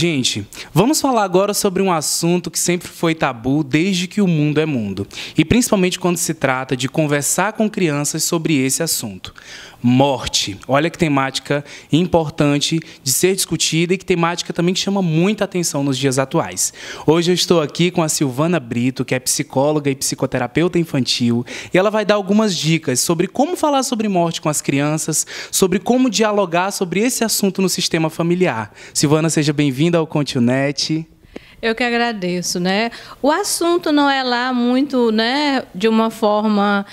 Gente, vamos falar agora sobre um assunto que sempre foi tabu desde que o mundo é mundo. E principalmente quando se trata de conversar com crianças sobre esse assunto. Morte. Olha que temática importante de ser discutida e que temática também que chama muita atenção nos dias atuais. Hoje eu estou aqui com a Silvana Brito, que é psicóloga e psicoterapeuta infantil, e ela vai dar algumas dicas sobre como falar sobre morte com as crianças, sobre como dialogar sobre esse assunto no sistema familiar. Silvana, seja bem-vinda ao Continet. Eu que agradeço, né? O assunto não é lá muito, né, de uma forma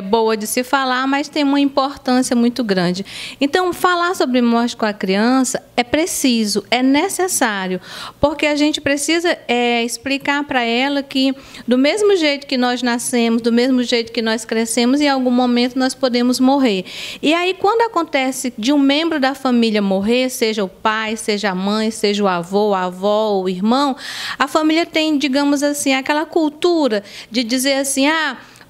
boa de se falar, mas tem uma importância muito grande. Então, falar sobre morte com a criança é preciso, é necessário, porque a gente precisa explicar para ela que, do mesmo jeito que nós nascemos, do mesmo jeito que nós crescemos, em algum momento nós podemos morrer. E aí, quando acontece de um membro da família morrer, seja o pai, seja a mãe, seja o avô, a avó, o irmão, a família tem, digamos assim, aquela cultura de dizer assim,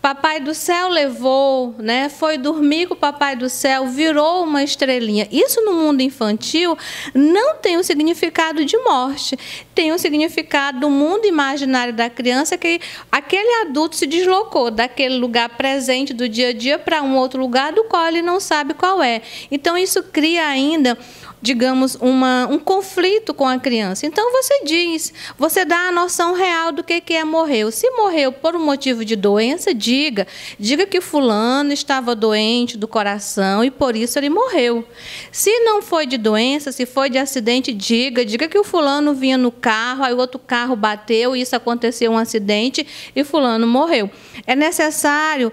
Papai do céu levou, né? Foi dormir com o Papai do céu, virou uma estrelinha. Isso no mundo infantil não tem o significado de morte, tem o significado do mundo imaginário da criança, que aquele adulto se deslocou daquele lugar presente do dia a dia para um outro lugar do qual ele não sabe qual é. Então isso cria ainda, digamos, um conflito com a criança. Então, você dá a noção real do que é morreu. Se morreu por um motivo de doença, diga que fulano estava doente do coração e por isso ele morreu. Se não foi de doença, se foi de acidente, diga que o fulano vinha no carro, aí o outro carro bateu, e isso aconteceu um acidente e fulano morreu. É necessário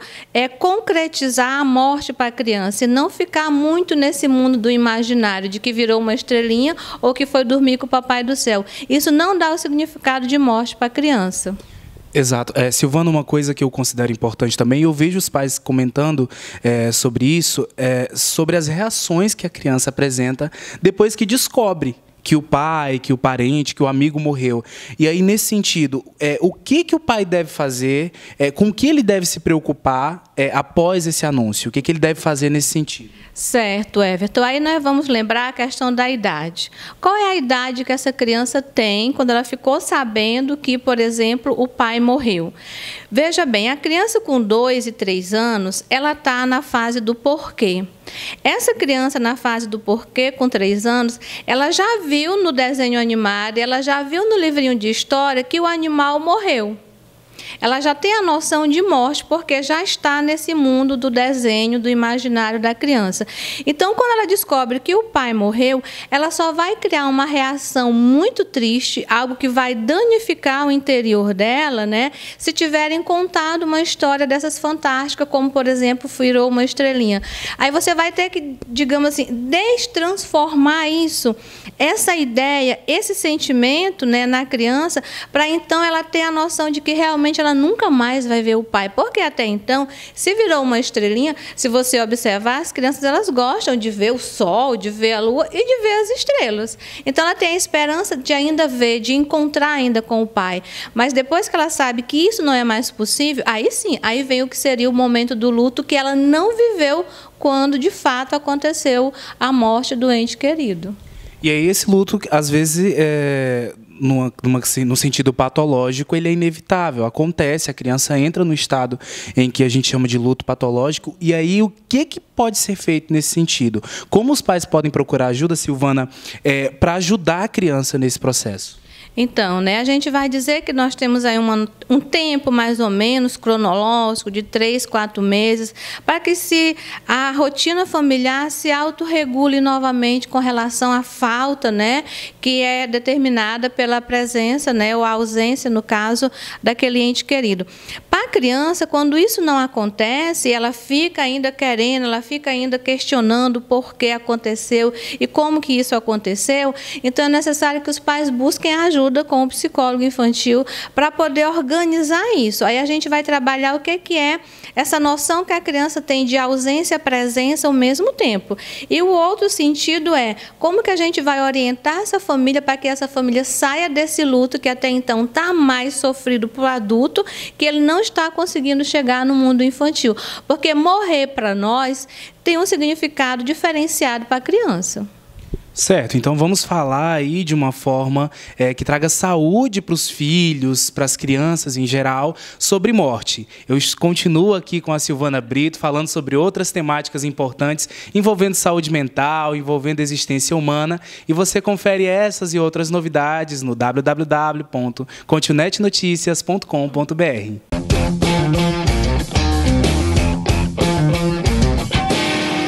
concretizar a morte para a criança e não ficar muito nesse mundo do imaginário, de que virou uma estrelinha ou que foi dormir com o Papai do céu. Isso não dá o significado de morte para a criança. Exato. Silvana, uma coisa que eu considero importante também, eu vejo os pais comentando sobre isso, sobre as reações que a criança apresenta depois que descobre que o pai, que o parente, que o amigo morreu. E aí, nesse sentido, o que o pai deve fazer, com o que ele deve se preocupar após esse anúncio? O que ele deve fazer nesse sentido? Certo, Everton. Aí nós vamos lembrar a questão da idade. Qual é a idade que essa criança tem quando ela ficou sabendo que, por exemplo, o pai morreu? Veja bem, a criança com 2 e 3 anos, ela está na fase do porquê. Essa criança, na fase do porquê, com 3 anos, ela já viu no desenho animado, ela já viu no livrinho de história que o animal morreu. Ela já tem a noção de morte, porque já está nesse mundo do desenho, do imaginário da criança. Então, quando ela descobre que o pai morreu, ela só vai criar uma reação muito triste, algo que vai danificar o interior dela, né? Se tiverem contado uma história dessas fantásticas, como, por exemplo, virou uma estrelinha. Aí você vai ter que, digamos assim, destransformar isso, essa ideia, esse sentimento, né, na criança, para então ela ter a noção de que realmente ela nunca mais vai ver o pai, porque até então, se virou uma estrelinha, se você observar, as crianças elas gostam de ver o sol, de ver a lua e de ver as estrelas. Então ela tem a esperança de ainda ver, de encontrar ainda com o pai. Mas depois que ela sabe que isso não é mais possível, aí sim, aí vem o que seria o momento do luto que ela não viveu quando de fato aconteceu a morte do ente querido. E aí esse luto, às vezes, no sentido patológico, ele é inevitável, acontece, a criança entra no estado em que a gente chama de luto patológico, e aí o que pode ser feito nesse sentido? Como os pais podem procurar ajuda, Silvana, para ajudar a criança nesse processo? Então, né, a gente vai dizer que nós temos aí um tempo mais ou menos cronológico de 3, 4 meses para que a rotina familiar se autorregule novamente com relação à falta, né, que é determinada pela presença, né, ou a ausência, no caso, daquele ente querido. Para a criança, quando isso não acontece, ela fica ainda querendo, ela fica ainda questionando por que aconteceu e como que isso aconteceu, então é necessário que os pais busquem ajuda com o psicólogo infantil para poder organizar isso. Aí a gente vai trabalhar o que é essa noção que a criança tem de ausência e presença ao mesmo tempo. E o outro sentido é como que a gente vai orientar essa família para que essa família saia desse luto que até então está mais sofrido para o adulto, que ele não está conseguindo chegar no mundo infantil. Porque morrer para nós tem um significado diferenciado para a criança. Certo, então vamos falar aí de uma forma que traga saúde para os filhos, para as crianças em geral, sobre morte. Eu continuo aqui com a Silvana Brito, falando sobre outras temáticas importantes, envolvendo saúde mental, envolvendo existência humana, e você confere essas e outras novidades no www.continentenoticias.com.br.